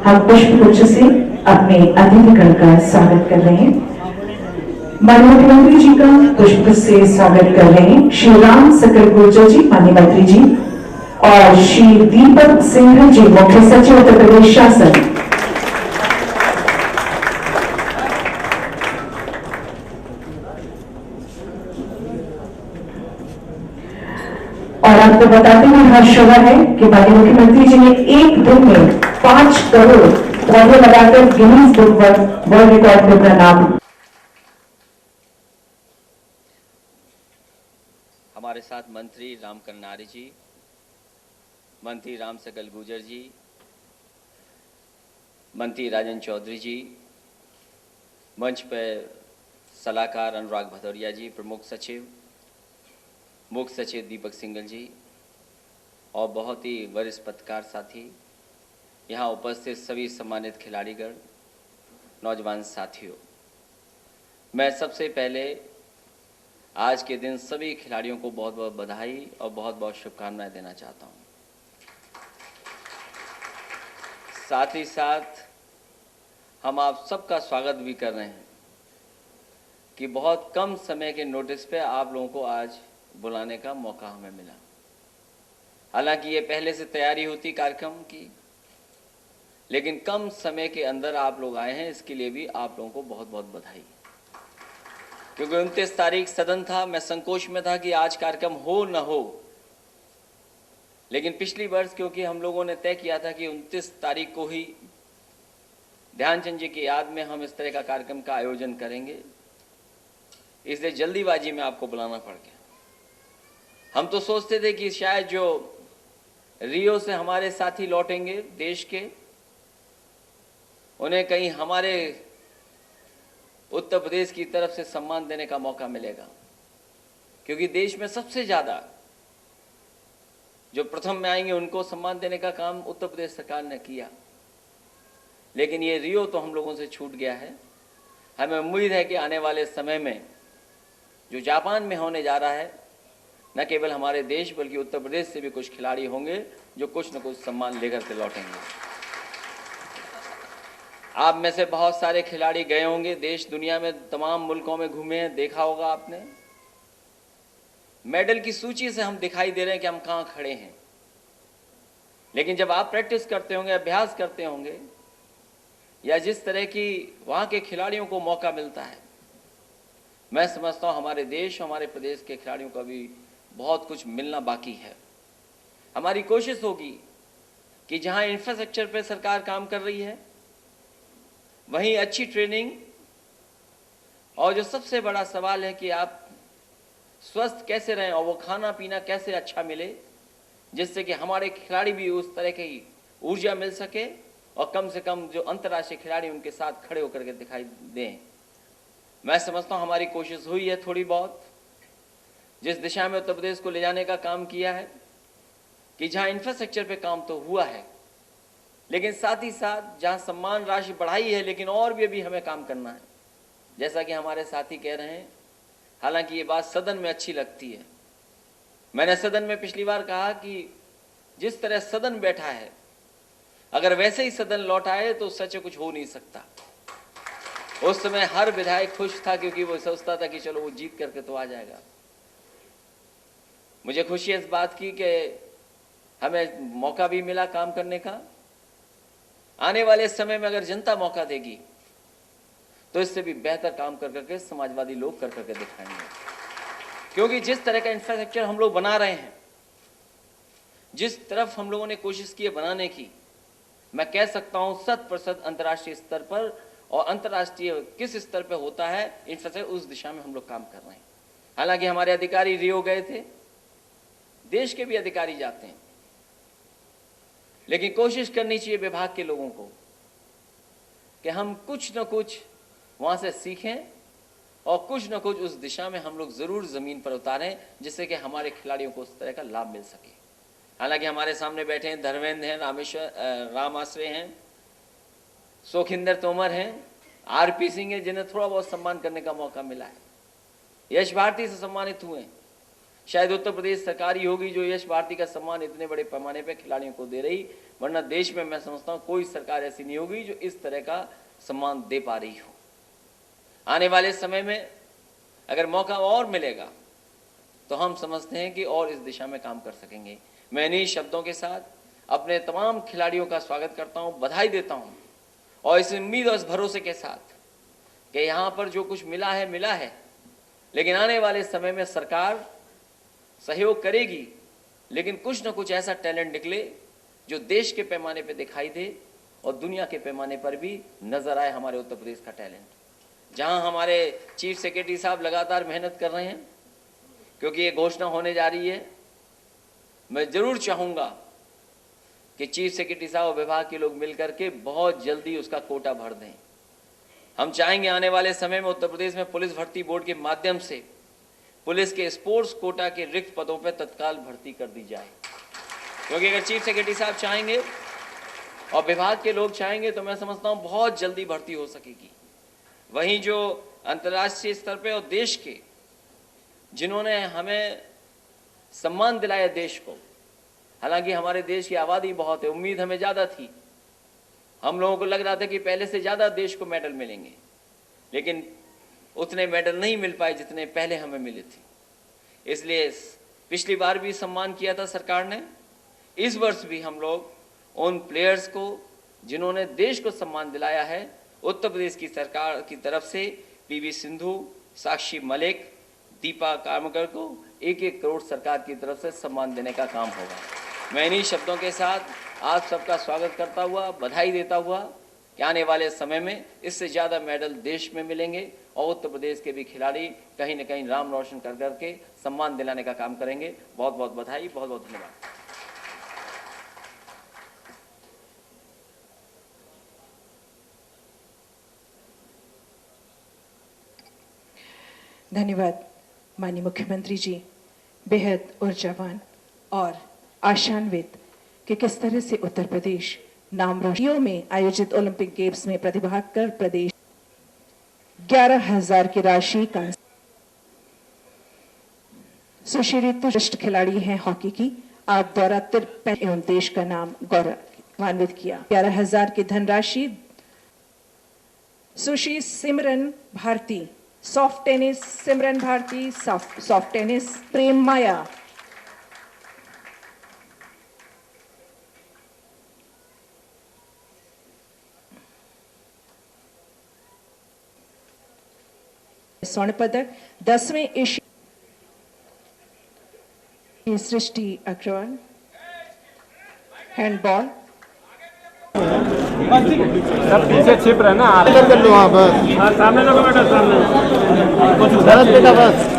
हम पुष्प गुच्छ से अपने अतिथिगण का स्वागत कर रहे हैं। माननीय मुख्यमंत्री जी का पुष्प से स्वागत कर रहे हैं श्री राम सकल गुर्जर जी, माननीय मंत्री जी, और श्री दीपक सिंह जी, मुख्य सचिव उत्तर प्रदेश शासन। और आपको बताते हुए हर्ष हुआ है कि माननीय मुख्यमंत्री जी ने एक दिन में 5 करोड़ पौधे लगाकर गिनीज बुक वर्ल्ड रिकॉर्ड में अपना नाम। हमारे साथ मंत्री राम करनारी जी, मंत्री राम सकल गुर्जर जी, मंत्री राजन चौधरी जी, मंच पर सलाहकार अनुराग भदौरिया जी, प्रमुख सचिव, मुख्य सचिव दीपक सिंगल जी और बहुत ही वरिष्ठ पत्रकार साथी, यहाँ उपस्थित सभी सम्मानित खिलाड़ीगण, नौजवान साथियों, मैं सबसे पहले आज के दिन सभी खिलाड़ियों को बहुत बहुत बधाई और बहुत बहुत शुभकामनाएं देना चाहता हूँ। साथ ही साथ हम आप सबका स्वागत भी कर रहे हैं कि बहुत कम समय के नोटिस पे आप लोगों को आज बुलाने का मौका हमें मिला। हालांकि ये पहले से तैयारी होती कार्यक्रम की, लेकिन कम समय के अंदर आप लोग आए हैं, इसके लिए भी आप लोगों को बहुत बहुत बधाई। क्योंकि 29 तारीख सदन था, मैं संकोच में था कि आज कार्यक्रम हो न हो, लेकिन पिछली वर्ष क्योंकि हम लोगों ने तय किया था कि 29 तारीख को ही ध्यानचंद जी की याद में हम इस तरह का कार्यक्रम का आयोजन करेंगे, इसलिए जल्दीबाजी में आपको बुलाना पड़ गया। हम तो सोचते थे कि शायद जो रियो से हमारे साथी लौटेंगे देश के, उन्हें कहीं हमारे उत्तर प्रदेश की तरफ से सम्मान देने का मौका मिलेगा, क्योंकि देश में सबसे ज़्यादा जो प्रथम में आएंगे उनको सम्मान देने का काम उत्तर प्रदेश सरकार ने किया। लेकिन ये रियो तो हम लोगों से छूट गया है। हमें उम्मीद है कि आने वाले समय में जो जापान में होने जा रहा है, न केवल हमारे देश बल्कि उत्तर प्रदेश से भी कुछ खिलाड़ी होंगे जो कुछ न कुछ सम्मान लेकर के लौटेंगे। आप में से बहुत सारे खिलाड़ी गए होंगे देश दुनिया में, तमाम मुल्कों में घूमे हैं, देखा होगा आपने। मेडल की सूची से हम दिखाई दे रहे हैं कि हम कहाँ खड़े हैं, लेकिन जब आप प्रैक्टिस करते होंगे, अभ्यास करते होंगे, या जिस तरह की वहाँ के खिलाड़ियों को मौका मिलता है, मैं समझता हूँ हमारे देश, हमारे प्रदेश के खिलाड़ियों का भी बहुत कुछ मिलना बाकी है। हमारी कोशिश होगी कि जहाँ इंफ्रास्ट्रक्चर पे सरकार काम कर रही है, वहीं अच्छी ट्रेनिंग, और जो सबसे बड़ा सवाल है कि आप स्वस्थ कैसे रहें और वो खाना पीना कैसे अच्छा मिले, जिससे कि हमारे खिलाड़ी भी उस तरह की ऊर्जा मिल सके और कम से कम जो अंतर्राष्ट्रीय खिलाड़ी उनके साथ खड़े होकर के दिखाई दें। मैं समझता हूँ हमारी कोशिश हुई है थोड़ी बहुत, जिस दिशा में उत्तर प्रदेश को ले जाने का काम किया है, कि जहाँ इंफ्रास्ट्रक्चर पे काम तो हुआ है, लेकिन साथ ही साथ जहाँ सम्मान राशि बढ़ाई है, लेकिन और भी अभी हमें काम करना है। जैसा कि हमारे साथी कह रहे हैं, हालांकि ये बात सदन में अच्छी लगती है। मैंने सदन में पिछली बार कहा कि जिस तरह सदन बैठा है, अगर वैसे ही सदन लौट आए तो सच कुछ हो नहीं सकता। उस समय हर विधायक खुश था, क्योंकि वो सोचता था कि चलो वो जीत करके तो आ जाएगा। मुझे खुशी है इस बात की कि हमें मौका भी मिला काम करने का। आने वाले समय में अगर जनता मौका देगी तो इससे भी बेहतर काम कर करके समाजवादी लोग कर करके दिखाएंगे, क्योंकि जिस तरह का इंफ्रास्ट्रक्चर हम लोग बना रहे हैं, जिस तरफ हम लोगों ने कोशिश की है बनाने की, मैं कह सकता हूं 100% अंतर्राष्ट्रीय स्तर पर, और अंतर्राष्ट्रीय किस स्तर पर होता है इंफ्रास्ट्रक्चर, उस दिशा में हम लोग काम कर रहे हैं। हालांकि हमारे अधिकारी रियो गए थे, देश के भी अधिकारी जाते हैं, लेकिन कोशिश करनी चाहिए विभाग के लोगों को कि हम कुछ न कुछ वहां से सीखें और कुछ न कुछ उस दिशा में हम लोग जरूर जमीन पर उतारें, जिससे कि हमारे खिलाड़ियों को उस तरह का लाभ मिल सके। हालांकि हमारे सामने बैठे हैं धर्मेंद्र हैं, राम आश्रय हैं, सोखिंदर तोमर हैं, आरपी सिंह है, जिन्हें थोड़ा बहुत सम्मान करने का मौका मिला है। यश भारती से सम्मानित हुए हैं। शायद उत्तर प्रदेश सरकार ही होगी जो यश भारती का सम्मान इतने बड़े पैमाने पर खिलाड़ियों को दे रही, वरना देश में मैं समझता हूं कोई सरकार ऐसी नहीं होगी जो इस तरह का सम्मान दे पा रही हो। आने वाले समय में अगर मौका और मिलेगा तो हम समझते हैं कि और इस दिशा में काम कर सकेंगे। मैं इन्हीं शब्दों के साथ अपने तमाम खिलाड़ियों का स्वागत करता हूं, बधाई देता हूं, और इस उम्मीद और इस भरोसे के साथ कि यहाँ पर जो कुछ मिला है, लेकिन आने वाले समय में सरकार सहयोग करेगी, लेकिन कुछ न कुछ ऐसा टैलेंट निकले जो देश के पैमाने पर दिखाई दे और दुनिया के पैमाने पर भी नजर आए हमारे उत्तर प्रदेश का टैलेंट। जहां हमारे चीफ सेक्रेटरी साहब लगातार मेहनत कर रहे हैं, क्योंकि ये घोषणा होने जा रही है, मैं जरूर चाहूंगा कि चीफ सेक्रेटरी साहब और विभाग के लोग मिलकर के बहुत जल्दी उसका कोटा भर दें। हम चाहेंगे आने वाले समय में उत्तर प्रदेश में पुलिस भर्ती बोर्ड के माध्यम से पुलिस के स्पोर्ट्स कोटा के रिक्त पदों पर तत्काल भर्ती कर दी जाए, क्योंकि अगर चीफ सेक्रेटरी साहब चाहेंगे और विभाग के लोग चाहेंगे तो मैं समझता हूं बहुत जल्दी भर्ती हो सकेगी। वहीं जो अंतर्राष्ट्रीय स्तर पे और देश के जिन्होंने हमें सम्मान दिलाया देश को, हालांकि हमारे देश की आबादी बहुत है, उम्मीद हमें ज़्यादा थी, हम लोगों को लग रहा था कि पहले से ज़्यादा देश को मेडल मिलेंगे, लेकिन उतने मेडल नहीं मिल पाए जितने पहले हमें मिले थे। इसलिए पिछली बार भी सम्मान किया था सरकार ने, इस वर्ष भी हम लोग उन प्लेयर्स को जिन्होंने देश को सम्मान दिलाया है, उत्तर प्रदेश की सरकार की तरफ से पीवी सिंधु, साक्षी मलिक, दीपा कार्मकर को 1-1 करोड़ सरकार की तरफ से सम्मान देने का काम होगा। मैं इन्हीं शब्दों के साथ आप सबका स्वागत करता हुआ, बधाई देता हुआ कि आने वाले समय में इससे ज़्यादा मेडल देश में मिलेंगे और उत्तर प्रदेश के भी खिलाड़ी कहीं न कहीं नाम रोशन कर करके सम्मान दिलाने का काम करेंगे। बहुत बहुत बधाई, बहुत बहुत धन्यवाद। धन्यवाद माननीय मुख्यमंत्री जी, बेहद ऊर्जावान और आशान्वित कि किस तरह से उत्तर प्रदेश नाम रोशन में आयोजित ओलंपिक गेम्स में प्रतिभाग कर प्रदेश 11,000 की राशि का सुश्री श्रेष्ठ खिलाड़ी हैं हॉकी की, आप द्वारा 53 एवं देश का नाम गौरवान्वित किया। 11,000 की धनराशि सुश्री सिमरन भारती सॉफ्ट टेनिस, सिमरन भारती सॉफ्ट टेनिस, प्रेम माया स्वर्ण पदक, 10वें एशियन सृष्टि अग्रवाल हैंडबॉल। सब पीछे छिप रहे ना, कर लो वहाँ बस, सामने लोग बेटा, सामने बेटा बस।